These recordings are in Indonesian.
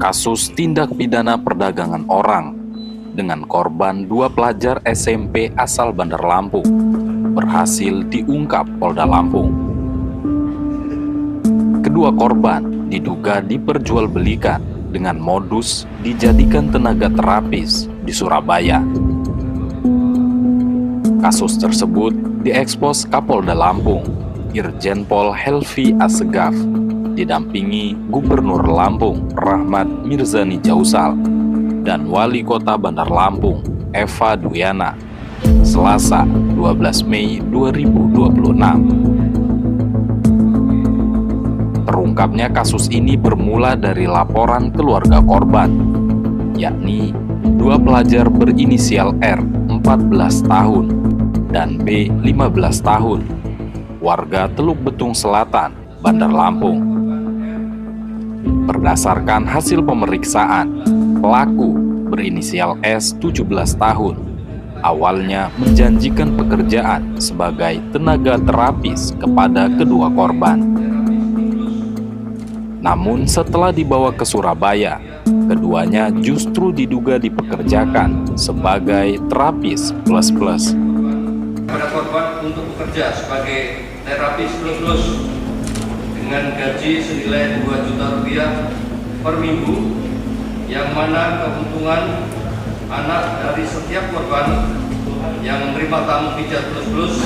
Kasus tindak pidana perdagangan orang dengan korban 2 pelajar SMP asal Bandar Lampung berhasil diungkap Polda Lampung. Kedua korban diduga diperjualbelikan dengan modus dijadikan tenaga terapis di Surabaya. Kasus tersebut diekspos Kapolda Lampung, Irjen Pol Helvi Assegaf, didampingi Gubernur Lampung Rahmat Mirzani Jausal dan Wali Kota Bandar Lampung Eva Duyana, Selasa 12 Mei 2026. Terungkapnya kasus ini bermula dari laporan keluarga korban, yakni 2 pelajar berinisial R 14 tahun dan B 15 tahun, warga Teluk Betung Selatan, Bandar Lampung. Berdasarkan hasil pemeriksaan, pelaku berinisial S 17 tahun awalnya menjanjikan pekerjaan sebagai tenaga terapis kepada kedua korban. Namun setelah dibawa ke Surabaya, keduanya justru diduga dipekerjakan sebagai terapis plus-plus. Pada korban untuk bekerja sebagai terapis plus-plus dengan gaji senilai 2 juta rupiah per minggu, yang mana keuntungan anak dari setiap korban yang menerima tamu pijat plus-plus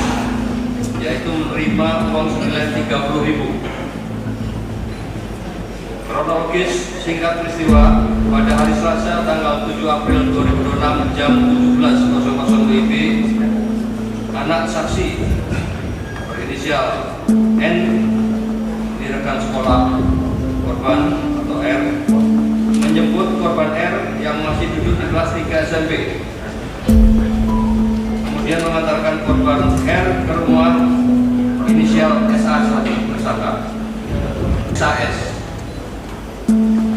yaitu menerima uang senilai 30.000. Kronologis singkat peristiwa, pada hari Selasa tanggal 7 April 2026 jam 17.00 WIB, anak saksi berinisial N di rekan sekolah korban atau R menjemput korban R yang masih duduk di kelas 3 SMP, kemudian mengantarkan korban R ke rumah inisial SA tersangka SAS,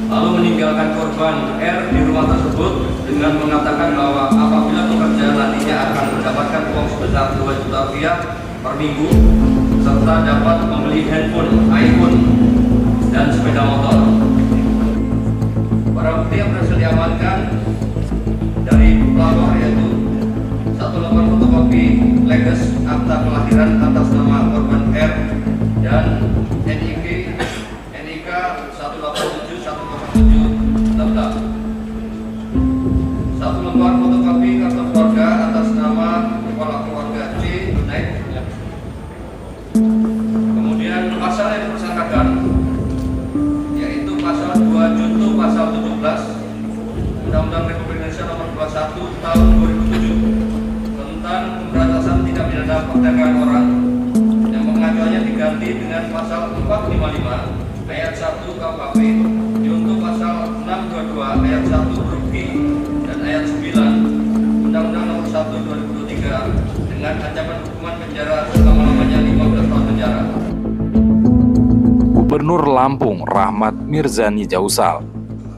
lalu meninggalkan korban R di rumah tersebut dengan mengatakan bahwa apabila pekerja nantinya akan mendapatkan uang sebesar 2 juta rupiah per minggu serta dapat membeli handphone, iPhone, dan sepeda motor. Barang bukti yang berhasil diamankan dari pelapor yaitu 1 lembar fotokopi leges akta kelahiran atas nama korban R dan NIK 187 daftar. 1 lembar fotokopi kartu keluarga atas nama kepala keluarga C tunai. Kemudian pasal yang dipersangkakan yaitu pasal 2 junto pasal 17 Undang-Undang Republik Indonesia Nomor 21 Tahun 2007 tentang pemberantasan tindak pidana perdagangan orang, yang pengajuannya diganti dengan pasal 455 ayat 1 KUHP junto pasal 622 ayat 1 huruf G dan ayat 9 Undang-Undang Nomor 1 2023 dengan ancaman hukuman penjara selama-lamanya 15 tahun penjara. Gubernur Lampung Rahmat Mirzani Jausal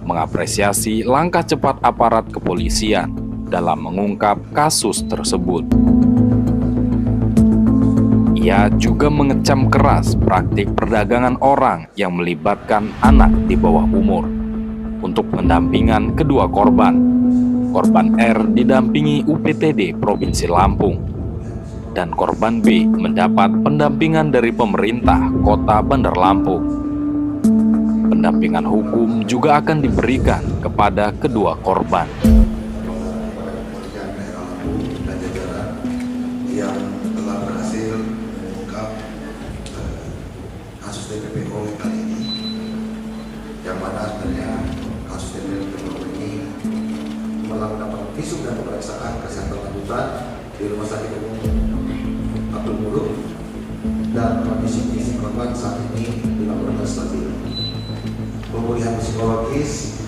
mengapresiasi langkah cepat aparat kepolisian dalam mengungkap kasus tersebut. Ia juga mengecam keras praktik perdagangan orang yang melibatkan anak di bawah umur. Untuk pendampingan kedua korban, korban R didampingi UPTD Provinsi Lampung, dan korban B mendapat pendampingan dari pemerintah Kota Bandar Lampung. Pendampingan hukum juga akan diberikan kepada kedua korban. Yang telah berhasil mengungkap kasus TPPO kali ini, yang mana sebenarnya kasus TPPO ini melakukan visum dan pemeriksaan kesehatan lanjutan di Rumah Sakit Umum Abdul Muluk, dan kondisi korban saat ini dilaporkan stabil. Pemulihan psikologis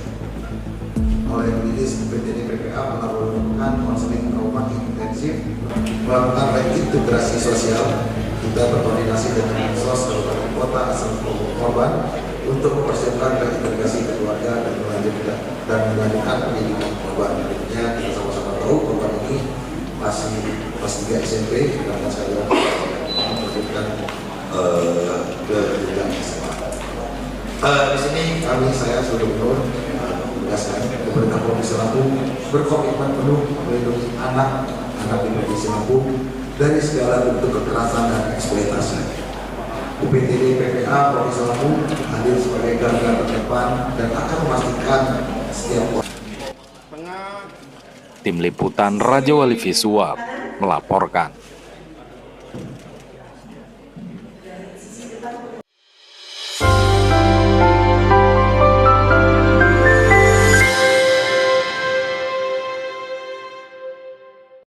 oleh medis UPTD PPA melakukan konseling trauma intensif, melakukan reintegrasi sosial. Kita berkoordinasi dengan SOS Kabupaten Kota asal korban untuk mempersiapkan reintegrasi keluarga dan melanjutkan pendidikan korban. Tentunya kita sama-sama tahu korban ini masih kelas 3 SMP dan sekalian melanjutkan ke jenjang SMA. Di sini saya sebagai gubernur menegaskan pemerintah Provinsi Lampung berkomitmen penuh melindungi anak di Provinsi Lampung dari segala bentuk kekerasan dan eksploitasi. UPTD PPA Provinsi Lampung hadir sebagai garda terdepan dan akan memastikan setiap orang. Tim Liputan Raja Wali Visual melaporkan.